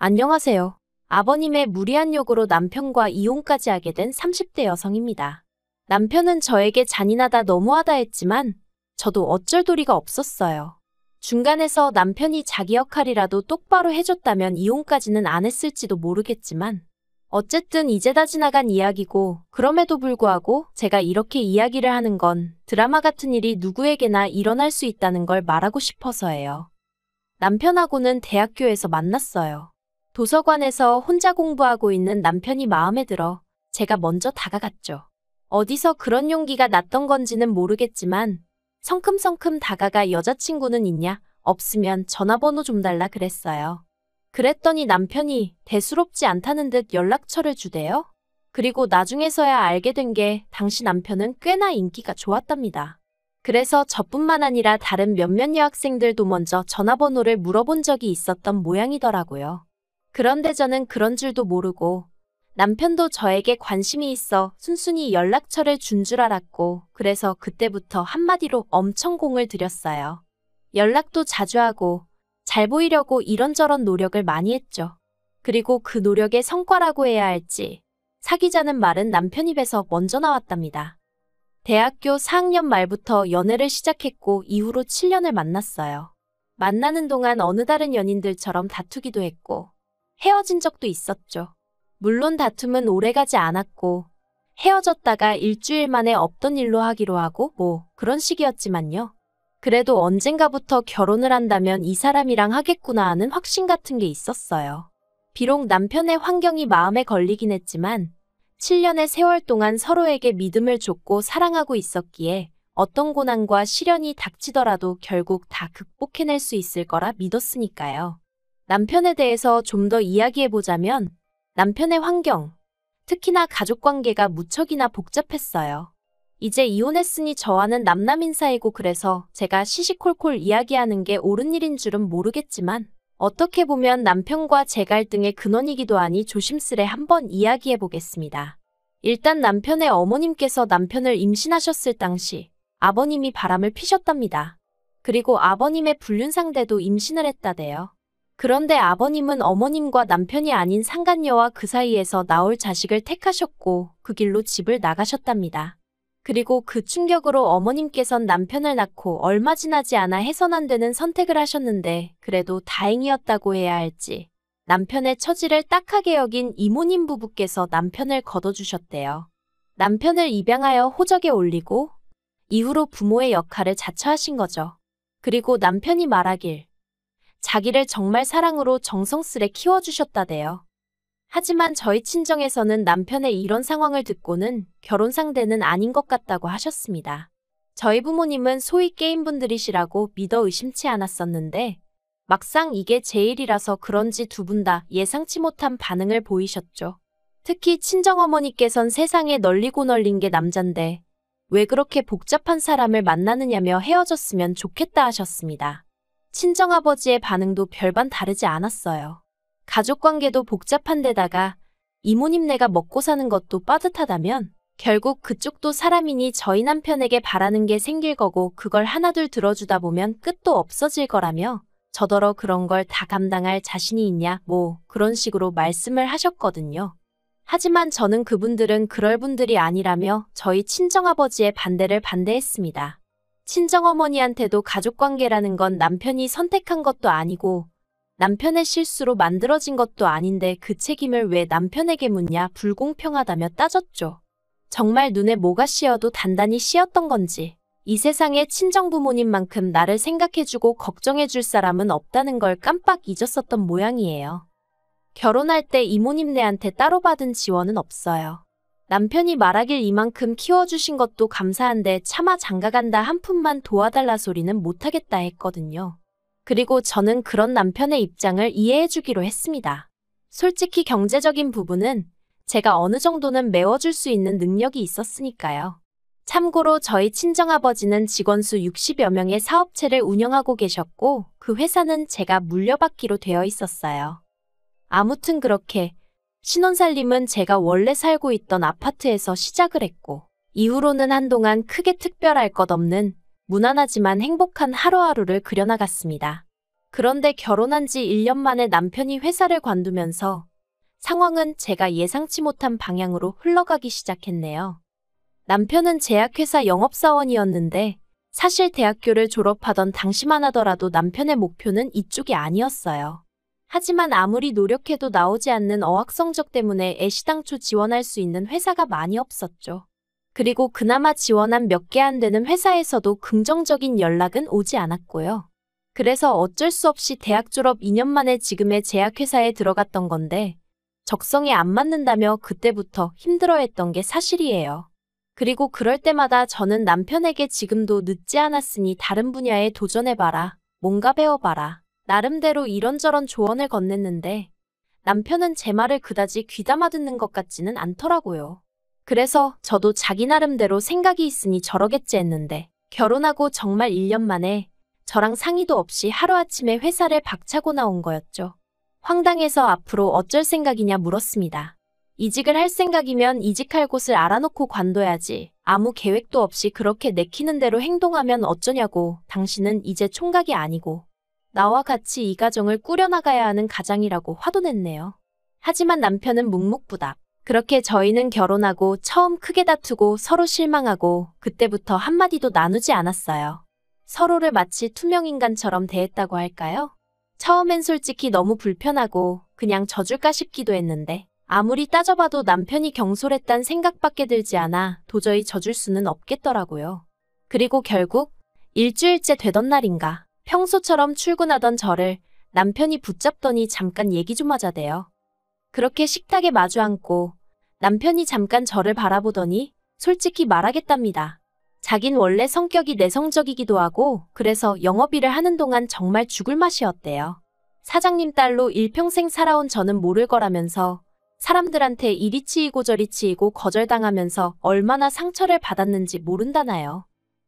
안녕하세요. 아버님의 무리한 요구로 남편과 이혼까지 하게 된 30대 여성입니다. 남편은 저에게 잔인하다 너무하다 했지만 저도 어쩔 도리가 없었어요. 중간에서 남편이 자기 역할이라도 똑바로 해줬다면 이혼까지는 안 했을지도 모르겠지만 어쨌든 이제 다 지나간 이야기고 그럼에도 불구하고 제가 이렇게 이야기를 하는 건 드라마 같은 일이 누구에게나 일어날 수 있다는 걸 말하고 싶어서예요. 남편하고는 대학교에서 만났어요. 도서관에서 혼자 공부하고 있는 남편이 마음에 들어 제가 먼저 다가갔죠. 어디서 그런 용기가 났던 건지는 모르겠지만 성큼성큼 다가가 여자친구는 있냐? 없으면 전화번호 좀 달라 그랬어요. 그랬더니 남편이 대수롭지 않다는 듯 연락처를 주대요. 그리고 나중에서야 알게 된 게 당시 남편은 꽤나 인기가 좋았답니다. 그래서 저뿐만 아니라 다른 몇몇 여학생들도 먼저 전화번호를 물어본 적이 있었던 모양이더라고요. 그런데 저는 그런 줄도 모르고 남편도 저에게 관심이 있어 순순히 연락처를 준 줄 알았고 그래서 그때부터 한마디로 엄청 공을 들였어요. 연락도 자주 하고 잘 보이려고 이런저런 노력을 많이 했죠. 그리고 그 노력의 성과라고 해야 할지 사귀자는 말은 남편 입에서 먼저 나왔답니다. 대학교 4학년 말부터 연애를 시작했고 이후로 7년을 만났어요. 만나는 동안 어느 다른 연인들처럼 다투기도 했고 헤어진 적도 있었죠. 물론 다툼은 오래가지 않았고 헤어졌다가 일주일 만에 없던 일로 하기로 하고 뭐 그런 식이었지만요. 그래도 언젠가부터 결혼을 한다면 이 사람이랑 하겠구나 하는 확신 같은 게 있었어요. 비록 남편의 환경이 마음에 걸리긴 했지만 7년의 세월 동안 서로에게 믿음을 줬고 사랑하고 있었기에 어떤 고난과 시련이 닥치더라도 결국 다 극복해낼 수 있을 거라 믿었으니까요. 남편에 대해서 좀 더 이야기해보자면 남편의 환경, 특히나 가족관계가 무척이나 복잡했어요. 이제 이혼했으니 저와는 남남인 사이고 그래서 제가 시시콜콜 이야기하는 게 옳은 일인 줄은 모르겠지만 어떻게 보면 남편과 제 갈등의 근원이기도 하니 조심스레 한번 이야기해보겠습니다. 일단 남편의 어머님께서 남편을 임신하셨을 당시 아버님이 바람을 피셨답니다. 그리고 아버님의 불륜상대도 임신을 했다대요. 그런데 아버님은 어머님과 남편이 아닌 상간녀와 그 사이에서 나올 자식을 택하셨고 그 길로 집을 나가셨답니다. 그리고 그 충격으로 어머님께선 남편을 낳고 얼마 지나지 않아 해선 안 되는 선택을 하셨는데 그래도 다행이었다고 해야 할지 남편의 처지를 딱하게 여긴 이모님 부부께서 남편을 걷어주셨대요. 남편을 입양하여 호적에 올리고 이후로 부모의 역할을 자처하신 거죠. 그리고 남편이 말하길 자기를 정말 사랑으로 정성스레 키워주셨다대요. 하지만 저희 친정에서는 남편의 이런 상황을 듣고는 결혼 상대는 아닌 것 같다고 하셨습니다. 저희 부모님은 소위 게임분들이시라고 믿어 의심치 않았었는데 막상 이게 제 일이라서 그런지 두 분 다 예상치 못한 반응을 보이셨죠. 특히 친정어머니께선 세상에 널리고 널린 게 남잔데 왜 그렇게 복잡한 사람을 만나느냐며 헤어졌으면 좋겠다 하셨습니다. 친정아버지의 반응도 별반 다르지 않았어요. 가족관계도 복잡한 데다가 이모님네가 먹고 사는 것도 빠듯하다면 결국 그쪽도 사람이니 저희 남편에게 바라는 게 생길 거고 그걸 하나둘 들어주다 보면 끝도 없어질 거라며 저더러 그런 걸 다 감당할 자신이 있냐 뭐 그런 식으로 말씀을 하셨거든요. 하지만 저는 그분들은 그럴 분들이 아니라며 저희 친정아버지의 반대를 반대했습니다. 친정어머니한테도 가족관계라는 건 남편이 선택한 것도 아니고 남편의 실수로 만들어진 것도 아닌데 그 책임을 왜 남편에게 묻냐 불공평하다며 따졌죠. 정말 눈에 뭐가 씌어도 단단히 씌었던 건지 이 세상에 친정부모님만큼 나를 생각해주고 걱정해줄 사람은 없다는 걸 깜빡 잊었었던 모양이에요. 결혼할 때 이모님네한테 따로 받은 지원은 없어요. 남편이 말하길 이만큼 키워주신 것도 감사한데 차마 장가간다 한 푼만 도와달라 소리는 못하겠다 했거든요. 그리고 저는 그런 남편의 입장을 이해해주기로 했습니다. 솔직히 경제적인 부분은 제가 어느 정도는 메워줄 수 있는 능력이 있었으니까요. 참고로 저희 친정아버지는 직원 수 60여 명의 사업체를 운영하고 계셨고 그 회사는 제가 물려받기로 되어 있었어요. 아무튼 그렇게 신혼살림은 제가 원래 살고 있던 아파트에서 시작을 했고 이후로는 한동안 크게 특별할 것 없는 무난하지만 행복한 하루하루를 그려나갔습니다. 그런데 결혼한 지 1년 만에 남편이 회사를 관두면서 상황은 제가 예상치 못한 방향으로 흘러가기 시작했네요. 남편은 제약회사 영업사원이었는데 사실 대학교를 졸업하던 당시만 하더라도 남편의 목표는 이쪽이 아니었어요. 하지만 아무리 노력해도 나오지 않는 어학 성적 때문에 애시당초 지원할 수 있는 회사가 많이 없었죠. 그리고 그나마 지원한 몇 개 안 되는 회사에서도 긍정적인 연락은 오지 않았고요. 그래서 어쩔 수 없이 대학 졸업 2년 만에 지금의 제약회사에 들어갔던 건데 적성에 안 맞는다며 그때부터 힘들어했던 게 사실이에요. 그리고 그럴 때마다 저는 남편에게 지금도 늦지 않았으니 다른 분야에 도전해봐라, 뭔가 배워봐라, 나름대로 이런저런 조언을 건넸는데 남편은 제 말을 그다지 귀담아 듣는 것 같지는 않더라고요. 그래서 저도 자기 나름대로 생각이 있으니 저러겠지 했는데 결혼하고 정말 1년 만에 저랑 상의도 없이 하루아침에 회사를 박차고 나온 거였죠. 황당해서 앞으로 어쩔 생각이냐 물었습니다. 이직을 할 생각이면 이직할 곳을 알아놓고 관둬야지. 아무 계획도 없이 그렇게 내키는 대로 행동하면 어쩌냐고. 당신은 이제 총각이 아니고 나와 같이 이 가정을 꾸려나가야 하는 가장이라고 화도 냈네요. 하지만 남편은 묵묵부답. 그렇게 저희는 결혼하고 처음 크게 다투고 서로 실망하고 그때부터 한마디도 나누지 않았어요. 서로를 마치 투명인간처럼 대했다고 할까요? 처음엔 솔직히 너무 불편하고 그냥 져줄까 싶기도 했는데 아무리 따져봐도 남편이 경솔했단 생각밖에 들지 않아 도저히 져줄 수는 없겠더라고요. 그리고 결국 일주일째 되던 날인가 평소처럼 출근하던 저를 남편이 붙잡더니 잠깐 얘기 좀 하자대요. 그렇게 식탁에 마주 앉고 남편이 잠깐 저를 바라보더니 솔직히 말하겠답니다. 자긴 원래 성격이 내성적이기도 하고 그래서 영업일을 하는 동안 정말 죽을 맛이었대요. 사장님 딸로 일평생 살아온 저는 모를 거라면서 사람들한테 이리 치이고 저리 치이고 거절당하면서 얼마나 상처를 받았는지 모른다나요.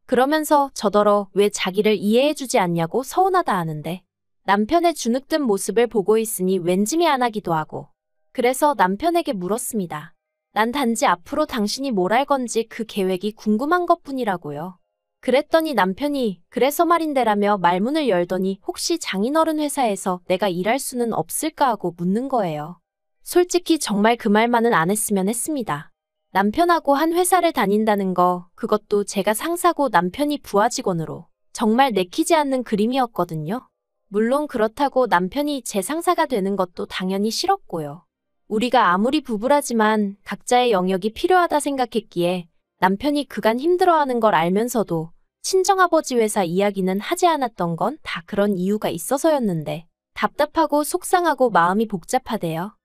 그러면서 저더러 왜 자기를 이해해주지 않냐고 서운하다 하는데 남편의 주눅든 모습을 보고 있으니 왠지 미안하기도 하고 그래서 남편에게 물었습니다. 난 단지 앞으로 당신이 뭘 할 건지 그 계획이 궁금한 것뿐이라고요. 그랬더니 남편이 그래서 말인데라며 말문을 열더니 혹시 장인어른 회사에서 내가 일할 수는 없을까 하고 묻는 거예요. 솔직히 정말 그 말만은 안 했으면 했습니다. 남편하고 한 회사를 다닌다는 거 그것도 제가 상사고 남편이 부하 직원으로 정말 내키지 않는 그림이었거든요. 물론 그렇다고 남편이 제 상사가 되는 것도 당연히 싫었고요. 우리가 아무리 부부라지만 각자의 영역이 필요하다 생각했기에 남편이 그간 힘들어하는 걸 알면서도 친정아버지 회사 이야기는 하지 않았던 건 다 그런 이유가 있어서였는데 답답하고 속상하고 마음이 복잡하대요.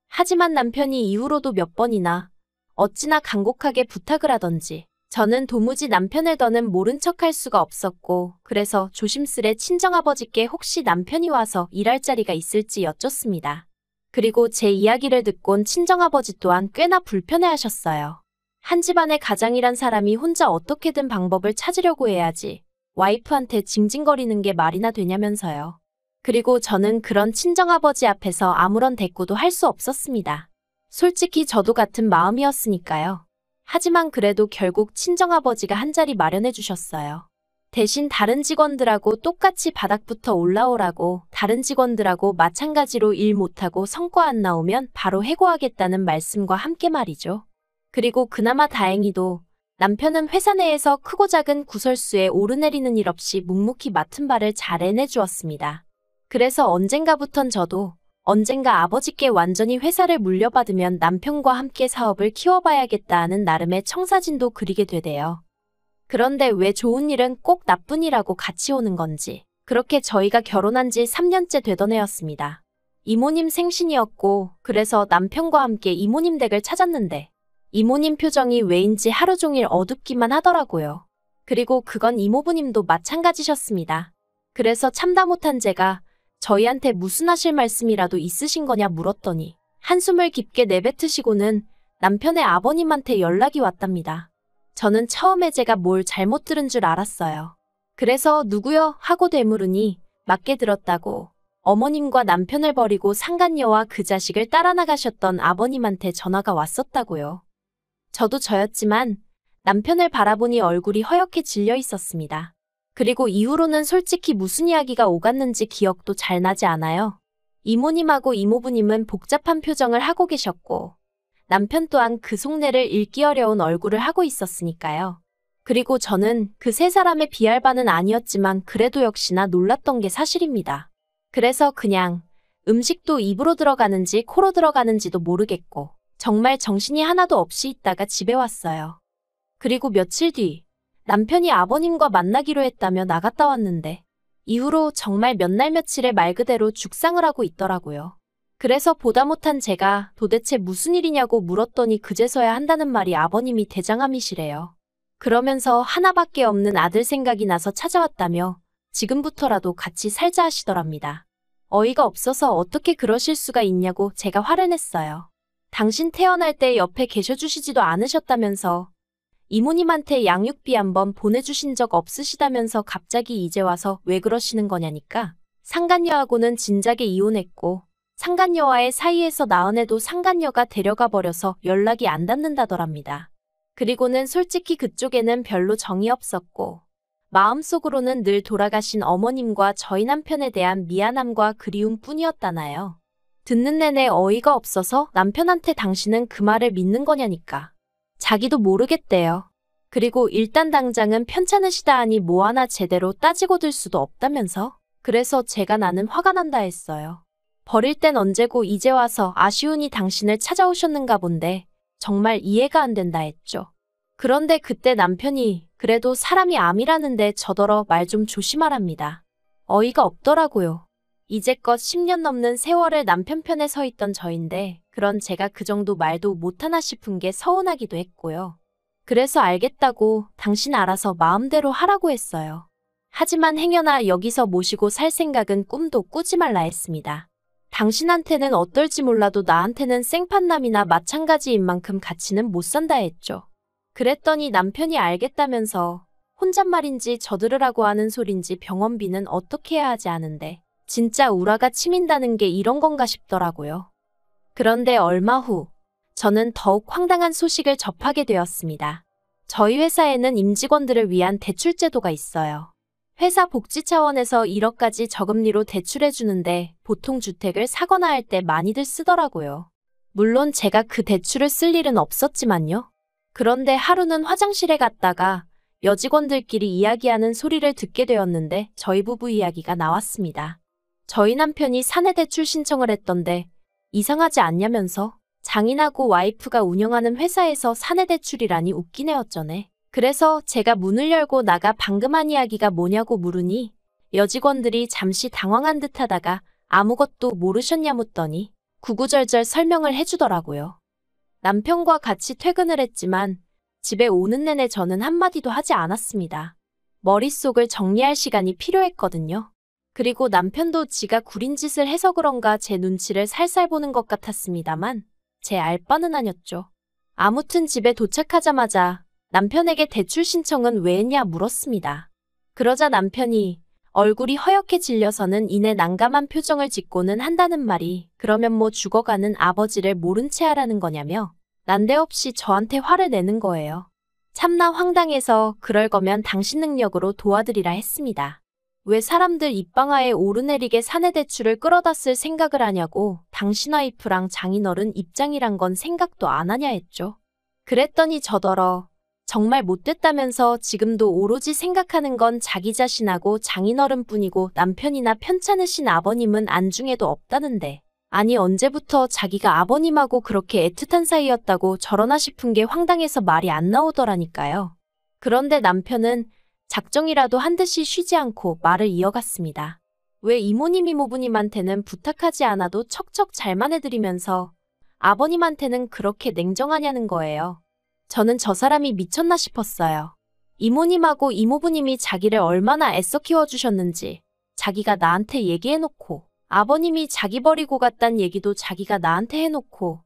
하지만 남편이 이후로도 몇 번이나 어찌나 간곡하게 부탁을 하던지 저는 도무지 남편을 더는 모른 척할 수가 없었고 그래서 조심스레 친정아버지께 혹시 남편이 와서 일할 자리가 있을지 여쭙습니다. 그리고 제 이야기를 듣곤 친정아버지 또한 꽤나 불편해하셨어요. 한 집안의 가장이란 사람이 혼자 어떻게든 방법을 찾으려고 해야지 와이프한테 징징거리는 게 말이나 되냐면서요. 그리고 저는 그런 친정아버지 앞에서 아무런 대꾸도 할 수 없었습니다. 솔직히 저도 같은 마음이었으니까요. 하지만 그래도 결국 친정아버지가 한 자리 마련해 주셨어요. 대신 다른 직원들하고 똑같이 바닥부터 올라오라고 다른 직원들하고 마찬가지로 일 못하고 성과 안 나오면 바로 해고하겠다는 말씀과 함께 말이죠. 그리고 그나마 다행히도 남편은 회사 내에서 크고 작은 구설수에 오르내리는 일 없이 묵묵히 맡은 바를 잘 해내주었습니다. 그래서 언젠가부턴 저도 언젠가 아버지께 완전히 회사를 물려받으면 남편과 함께 사업을 키워봐야겠다 하는 나름의 청사진도 그리게 되대요. 그런데 왜 좋은 일은 꼭 나쁜 일하고 같이 오는 건지 그렇게 저희가 결혼한 지 3년째 되던 해였습니다. 이모님 생신이었고 그래서 남편과 함께 이모님 댁을 찾았는데 이모님 표정이 왜인지 하루 종일 어둡기만 하더라고요. 그리고 그건 이모부님도 마찬가지셨습니다. 그래서 참다 못한 제가 저희한테 무슨 하실 말씀이라도 있으신 거냐 물었더니 한숨을 깊게 내뱉으시고는 남편의 아버님한테 연락이 왔답니다. 저는 처음에 제가 뭘 잘못 들은 줄 알았어요. 그래서 누구요? 하고 되물으니 맞게 들었다고 어머님과 남편을 버리고 상간녀와 그 자식을 따라 나가셨던 아버님한테 전화가 왔었다고요. 저도 저였지만 남편을 바라보니 얼굴이 허옇게 질려 있었습니다. 그리고 이후로는 솔직히 무슨 이야기가 오갔는지 기억도 잘 나지 않아요. 이모님하고 이모부님은 복잡한 표정을 하고 계셨고 남편 또한 그 속내를 읽기 어려운 얼굴을 하고 있었으니까요. 그리고 저는 그 세 사람에 비할 바는 아니었지만 그래도 역시나 놀랐던 게 사실입니다. 그래서 그냥 음식도 입으로 들어가는지 코로 들어가는지도 모르겠고 정말 정신이 하나도 없이 있다가 집에 왔어요. 그리고 며칠 뒤 남편이 아버님과 만나기로 했다며 나갔다 왔는데 이후로 정말 몇 날 며칠에 말 그대로 죽상을 하고 있더라고요. 그래서 보다 못한 제가 도대체 무슨 일이냐고 물었더니 그제서야 한다는 말이 아버님이 대장암이시래요. 그러면서 하나밖에 없는 아들 생각이 나서 찾아왔다며 지금부터라도 같이 살자 하시더랍니다. 어이가 없어서 어떻게 그러실 수가 있냐고 제가 화를 냈어요. 당신 태어날 때 옆에 계셔주시지도 않으셨다면서 이모님한테 양육비 한번 보내주신 적 없으시다면서 갑자기 이제 와서 왜 그러시는 거냐니까. 상간녀하고는 진작에 이혼했고 상간녀와의 사이에서 낳은 애도 상간녀가 데려가 버려서 연락이 안 닿는다더랍니다. 그리고는 솔직히 그쪽에는 별로 정이 없었고 마음속으로는 늘 돌아가신 어머님과 저희 남편에 대한 미안함과 그리움 뿐이었다나요. 듣는 내내 어이가 없어서 남편한테 당신은 그 말을 믿는 거냐니까. 자기도 모르겠대요. 그리고 일단 당장은 편찮으시다 하니 뭐 하나 제대로 따지고 들 수도 없다면서? 그래서 제가 나는 화가 난다 했어요. 버릴 땐 언제고 이제 와서 아쉬우니 당신을 찾아오셨는가 본데 정말 이해가 안 된다 했죠. 그런데 그때 남편이 그래도 사람이 암이라는데 저더러 말 좀 조심하랍니다. 어이가 없더라고요. 이제껏 10년 넘는 세월을 남편 편에 서 있던 저인데 그런 제가 그 정도 말도 못하나 싶은 게 서운하기도 했고요. 그래서 알겠다고 당신 알아서 마음대로 하라고 했어요. 하지만 행여나 여기서 모시고 살 생각은 꿈도 꾸지 말라 했습니다. 당신한테는 어떨지 몰라도 나한테는 생판남이나 마찬가지인 만큼 가치는 못 산다 했죠. 그랬더니 남편이 알겠다면서 혼잣말인지 저들으라고 하는 소린지 병원비는 어떻게 해야 하지 않은데 진짜 우라가 치민다는 게 이런 건가 싶더라고요. 그런데 얼마 후 저는 더욱 황당한 소식을 접하게 되었습니다. 저희 회사에는 임직원들을 위한 대출 제도가 있어요. 회사 복지 차원에서 1억까지 저금리로 대출해주는데 보통 주택을 사거나 할 때 많이들 쓰더라고요. 물론 제가 그 대출을 쓸 일은 없었지만요. 그런데 하루는 화장실에 갔다가 여직원들끼리 이야기하는 소리를 듣게 되었는데 저희 부부 이야기가 나왔습니다. 저희 남편이 사내 대출 신청을 했던데 이상하지 않냐면서 장인하고 와이프가 운영하는 회사에서 사내 대출이라니 웃기네 어쩌네. 그래서 제가 문을 열고 나가 방금 한 이야기가 뭐냐고 물으니 여직원들이 잠시 당황한 듯 하다가 아무것도 모르셨냐 묻더니 구구절절 설명을 해주더라고요. 남편과 같이 퇴근을 했지만 집에 오는 내내 저는 한마디도 하지 않았습니다. 머릿속을 정리할 시간이 필요했거든요. 그리고 남편도 지가 구린 짓을 해서 그런가 제 눈치를 살살 보는 것 같았습니다만 제 알 바는 아니었죠. 아무튼 집에 도착하자마자 남편에게 대출 신청은 왜 했냐 물었습니다. 그러자 남편이 얼굴이 허옇게 질려서는 이내 난감한 표정을 짓고는 한다는 말이 그러면 뭐 죽어가는 아버지를 모른 채 하라는 거냐며 난데없이 저한테 화를 내는 거예요. 참나 황당해서 그럴 거면 당신 능력으로 도와드리라 했습니다. 왜 사람들 입방아에 오르내리게 사내 대출을 끌어다 쓸 생각을 하냐고 당신 와이프랑 장인어른 입장이란 건 생각도 안 하냐 했죠. 그랬더니 저더러 정말 못됐다면서 지금도 오로지 생각하는 건 자기 자신하고 장인어른뿐이고 남편이나 편찮으신 아버님은 안중에도 없다는데 아니 언제부터 자기가 아버님하고 그렇게 애틋한 사이였다고 저러나 싶은 게 황당해서 말이 안 나오더라니까요. 그런데 남편은 작정이라도 한 듯이 쉬지 않고 말을 이어갔습니다. 왜 이모님 이모부님한테는 부탁하지 않아도 척척 잘만 해드리면서 아버님한테는 그렇게 냉정하냐는 거예요. 저는 저 사람이 미쳤나 싶었어요. 이모님하고 이모부님이 자기를 얼마나 애써 키워주셨는지 자기가 나한테 얘기해놓고 아버님이 자기 버리고 갔단 얘기도 자기가 나한테 해놓고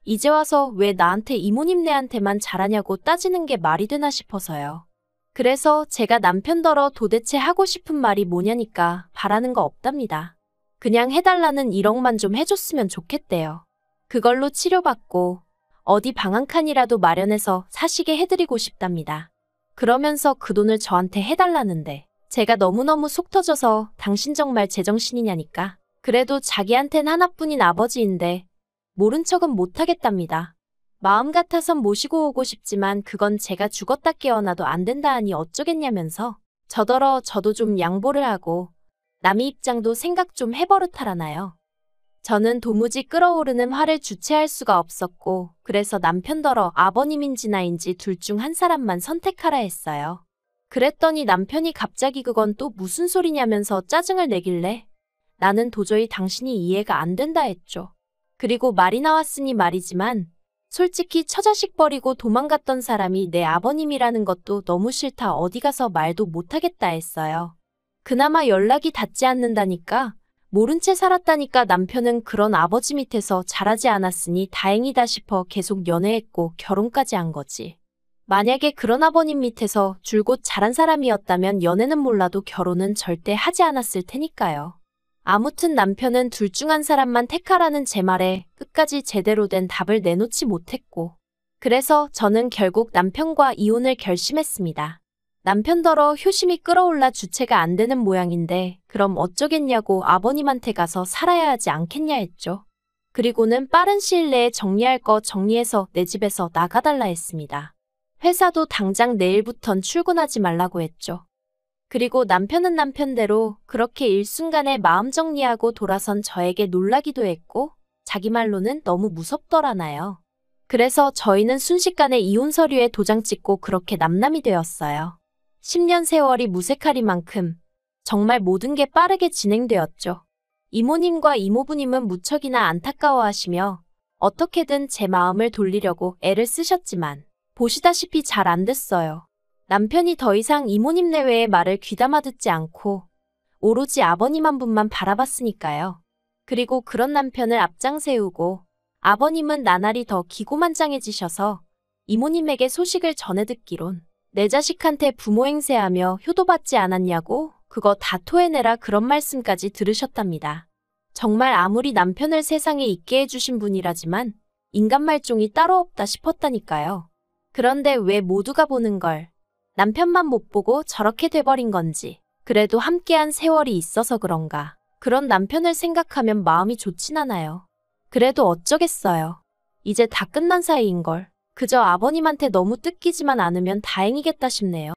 이제 와서 왜 나한테 이모님네한테만 잘하냐고 따지는 게 말이 되나 싶어서요. 그래서 제가 남편더러 도대체 하고 싶은 말이 뭐냐니까 바라는 거 없답니다. 그냥 해달라는 1억만 좀 해줬으면 좋겠대요. 그걸로 치료받고 어디 방 한 칸이라도 마련해서 사시게 해드리고 싶답니다. 그러면서 그 돈을 저한테 해달라는데 제가 너무너무 속 터져서 당신 정말 제정신이냐니까. 그래도 자기한텐 하나뿐인 아버지인데 모른 척은 못하겠답니다. 마음 같아선 모시고 오고 싶지만 그건 제가 죽었다 깨어나도 안 된다 하니 어쩌겠냐면서 저더러 저도 좀 양보를 하고 남의 입장도 생각 좀 해버릇하라나요. 저는 도무지 끓어오르는 화를 주체할 수가 없었고 그래서 남편더러 아버님인지 나인지 둘 중 한 사람만 선택하라 했어요. 그랬더니 남편이 갑자기 그건 또 무슨 소리냐면서 짜증을 내길래 나는 도저히 당신이 이해가 안 된다 했죠. 그리고 말이 나왔으니 말이지만 솔직히 처자식 버리고 도망갔던 사람이 내 아버님이라는 것도 너무 싫다 어디 가서 말도 못하겠다 했어요. 그나마 연락이 닿지 않는다니까 모른 채 살았다니까 남편은 그런 아버지 밑에서 자라지 않았으니 다행이다 싶어 계속 연애했고 결혼까지 한 거지. 만약에 그런 아버님 밑에서 줄곧 자란 사람이었다면 연애는 몰라도 결혼은 절대 하지 않았을 테니까요. 아무튼 남편은 둘 중 한 사람만 택하라는 제 말에 끝까지 제대로 된 답을 내놓지 못했고 그래서 저는 결국 남편과 이혼을 결심했습니다. 남편더러 효심이 끌어올라 주체가 안 되는 모양인데 그럼 어쩌겠냐고 아버님한테 가서 살아야 하지 않겠냐 했죠. 그리고는 빠른 시일 내에 정리할 거 정리해서 내 집에서 나가달라 했습니다. 회사도 당장 내일부턴 출근하지 말라고 했죠. 그리고 남편은 남편대로 그렇게 일순간에 마음 정리하고 돌아선 저에게 놀라기도 했고 자기 말로는 너무 무섭더라나요. 그래서 저희는 순식간에 이혼 서류에 도장 찍고 그렇게 남남이 되었어요. 10년 세월이 무색하리만큼 정말 모든 게 빠르게 진행되었죠. 이모님과 이모부님은 무척이나 안타까워하시며 어떻게든 제 마음을 돌리려고 애를 쓰셨지만 보시다시피 잘 안 됐어요. 남편이 더 이상 이모님 내외의 말을 귀담아 듣지 않고 오로지 아버님 한 분만 바라봤으니까요. 그리고 그런 남편을 앞장 세우고 아버님은 나날이 더 기고만장해지셔서 이모님에게 소식을 전해 듣기론 내 자식한테 부모 행세하며 효도받지 않았냐고 그거 다 토해내라 그런 말씀까지 들으셨답니다. 정말 아무리 남편을 세상에 있게 해주신 분이라지만 인간 말종이 따로 없다 싶었다니까요. 그런데 왜 모두가 보는 걸 남편만 못 보고 저렇게 돼버린 건지 그래도 함께한 세월이 있어서 그런가 그런 남편을 생각하면 마음이 좋진 않아요. 그래도 어쩌겠어요. 이제 다 끝난 사이인걸. 그저 아버님한테 너무 뜯기지만 않으면 다행이겠다 싶네요.